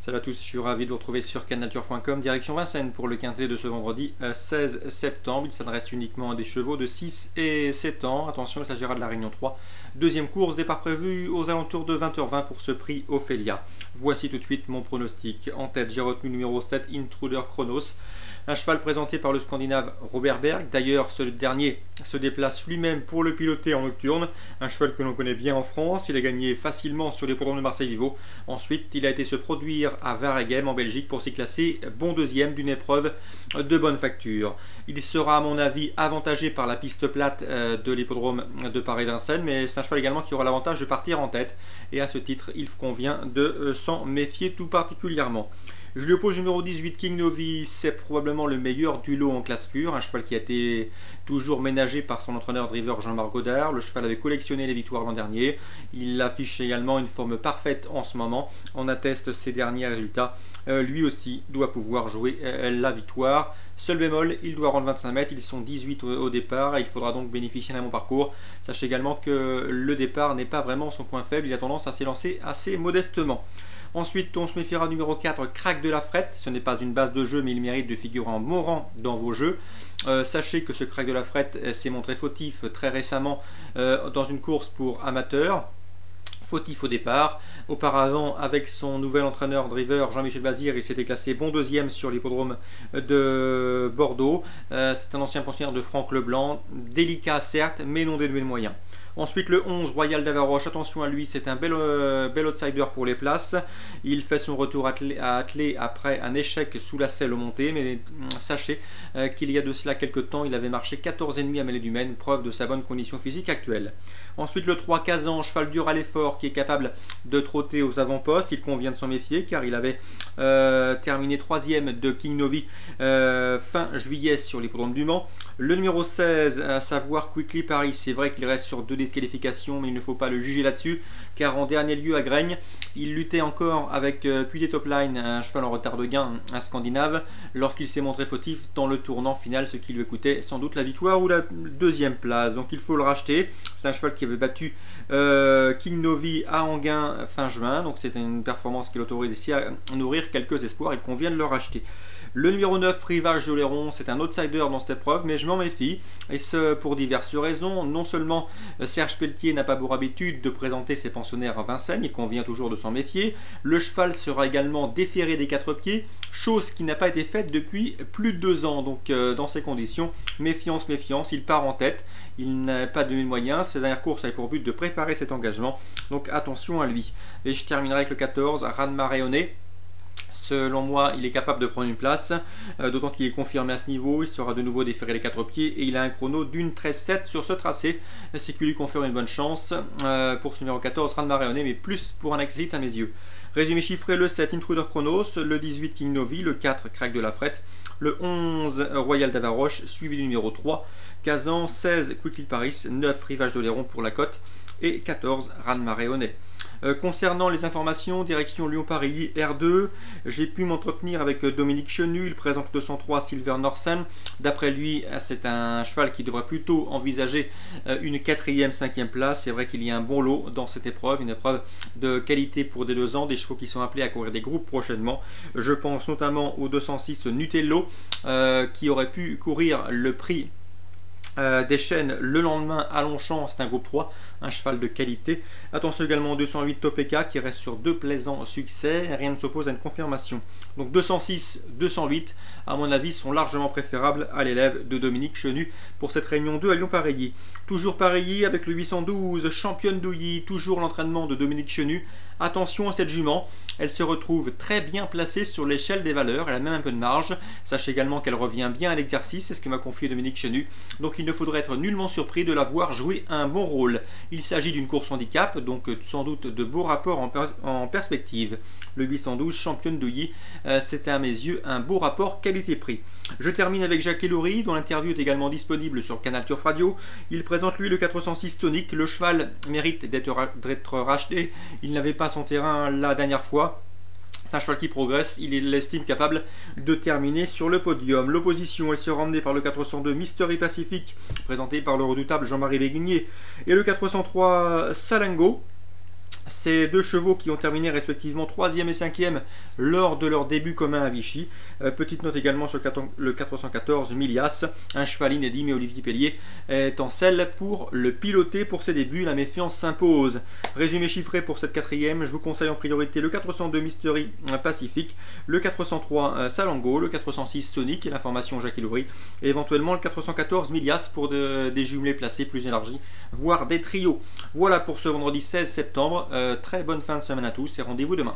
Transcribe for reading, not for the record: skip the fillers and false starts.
Salut à tous, je suis ravi de vous retrouver sur canalturf.com, direction Vincennes pour le quintet de ce vendredi 16 septembre. Il s'adresse uniquement à des chevaux de 6 et 7 ans. Attention, il s'agira de la Réunion 3. Deuxième course, départ prévu aux alentours de 20h20 pour ce prix Ophélia. Voici tout de suite mon pronostic. En tête, j'ai retenu numéro 7, Intruder Chronos. Un cheval présenté par le Scandinave Robert Berg. D'ailleurs, ce dernier se déplace lui-même pour le piloter en nocturne. Un cheval que l'on connaît bien en France. Il a gagné facilement sur les l'hippodrome de Marseille-Vivo. Ensuite, il a été se produire à Waregem en Belgique pour s'y classer bon deuxième d'une épreuve de bonne facture. Il sera à mon avis avantagé par la piste plate de l'hippodrome de Paris-Vincennes, mais c'est un cheval également qui aura l'avantage de partir en tête. Et à ce titre, il convient de s'en méfier tout particulièrement. Je lui oppose numéro 18, King Novi. C'est probablement le meilleur du lot en classe pure. Un cheval qui a été toujours ménagé par son entraîneur driver Jean-Marc Godard. Le cheval avait collectionné les victoires l'an dernier. Il affiche également une forme parfaite en ce moment. On atteste ses derniers résultats. Lui aussi doit pouvoir jouer la victoire. Seul bémol, il doit rendre 25 mètres. Ils sont 18 au départ. Il faudra donc bénéficier d'un bon parcours. Sachez également que le départ n'est pas vraiment son point faible. Il a tendance à s'élancer assez modestement. Ensuite, on se méfiera numéro 4, Crack de la Frette. Ce n'est pas une base de jeu, mais il mérite de figurer en bon rang dans vos jeux. Sachez que ce Crack de la Frette s'est montré fautif très récemment dans une course pour amateurs. Fautif au départ. Auparavant, avec son nouvel entraîneur driver Jean-Michel Bazir, il s'était classé bon deuxième sur l'hippodrome de Bordeaux. C'est un ancien pensionnaire de Franck Leblanc. Délicat certes, mais non dénué de moyens. Ensuite le 11, Royal d'Avaroche, attention à lui, c'est un bel outsider pour les places. Il fait son retour à atteler après un échec sous la selle au monté, mais sachez qu'il y a de cela quelques temps, il avait marché 14,5 à Mêlée du Maine, preuve de sa bonne condition physique actuelle. Ensuite le 3, Kazan, cheval dur à l'effort qui est capable de trotter aux avant-postes. Il convient de s'en méfier car il avait terminé 3e de King Novi fin juillet sur l'hippodrome du Mans. Le numéro 16, à savoir Quickly Paris, c'est vrai qu'il reste sur 2 disqualifications, mais il ne faut pas le juger là-dessus car en dernier lieu à Graigne, il luttait encore avec Puy Topline, un cheval en retard de gain, un Scandinave, lorsqu'il s'est montré fautif dans le tournant final, ce qui lui coûtait sans doute la victoire ou la deuxième place. Donc il faut le racheter. C'est un cheval qui avait battu King Novi à Enghien fin juin, donc c'est une performance qui l'autorise ici à nourrir quelques espoirs. Il convient de le racheter. Le numéro 9, Rivage d'Oléron, c'est un outsider dans cette épreuve, mais je m'en méfie, et ce pour diverses raisons. Non seulement Serge Pelletier n'a pas pour habitude de présenter ses pensionnaires à Vincennes, il convient toujours de s'en méfier. Le cheval sera également déféré des 4 pieds, chose qui n'a pas été faite depuis plus de 2 ans. Donc dans ces conditions, méfiance, méfiance, il part en tête, il n'a pas de moyens. Cette dernière course avait pour but de préparer cet engagement, donc attention à lui. Et je terminerai avec le 14, Ranmaréoné. Selon moi, il est capable de prendre une place, d'autant qu'il est confirmé à ce niveau. Il sera de nouveau déféré les 4 pieds et il a un chrono d'une 13,7 sur ce tracé, ce qui lui confère une bonne chance pour ce numéro 14, Ranmaréoné, mais plus pour un accessite à mes yeux. Résumé chiffré, le 7, Intruder Chronos, le 18, King Novi, le 4, Crack de la Frette, le 11, Royal d'Avaroche, suivi du numéro 3, Kazan, 16, Quickly Paris, 9, Rivage d'Oléron pour la cote et 14, Ranmaréoné. Concernant les informations, direction Lyon-Paris R2, j'ai pu m'entretenir avec Dominique Chenu. Il présente 203 Silver Norsen. D'après lui, c'est un cheval qui devrait plutôt envisager une 4e, 5e place. C'est vrai qu'il y a un bon lot dans cette épreuve, une épreuve de qualité pour des 2 ans, des chevaux qui sont appelés à courir des groupes prochainement. Je pense notamment au 206 Nutello qui aurait pu courir le prix des chaînes le lendemain à Longchamp. C'est un groupe 3, un cheval de qualité. Attention également au 208 Topeka qui reste sur 2 plaisants succès, rien ne s'oppose à une confirmation. Donc 206, 208 à mon avis sont largement préférables à l'élève de Dominique Chenu pour cette réunion 2 à Lyon-Pareilly. Toujours Pareilly avec le 812 Championne d'Ouilly, toujours l'entraînement de Dominique Chenu. Attention à cette jument, elle se retrouve très bien placée sur l'échelle des valeurs, elle a même un peu de marge. Sachez également qu'elle revient bien à l'exercice, c'est ce que m'a confié Dominique Chenu. Donc il ne faudrait être nullement surpris de la voir jouer un bon rôle. Il s'agit d'une course handicap, donc sans doute de beaux rapports en perspective. Le 812 Championne d'Ouilly, c'est à mes yeux un beau rapport qualité-prix. Je termine avec Jacques Elory, dont l'interview est également disponible sur Canal Turf Radio. Il présente lui le 406 Tonic. Le cheval mérite d'être racheté. Il n'avait pas son terrain la dernière fois. C'est un cheval qui progresse, il l'estime capable de terminer sur le podium. L'opposition, elle sera emmenée par le 402 Mystery Pacific, présenté par le redoutable Jean-Marie Béguigné, et le 403 Salango. Ces deux chevaux qui ont terminé respectivement 3e et 5e lors de leur début commun à Vichy. Petite note également sur le 414 Milias, un cheval inédit, mais Olivier Pellier est en selle pour le piloter pour ses débuts. La méfiance s'impose. Résumé chiffré pour cette 4e, je vous conseille en priorité le 402 Mystery Pacific, le 403 Salango, le 406 Sonic et l'information Jackie Loubry, et éventuellement le 414 Milias pour des jumelés placés plus élargis, voire des trios. Voilà pour ce vendredi 16 septembre. Très bonne fin de semaine à tous et rendez-vous demain.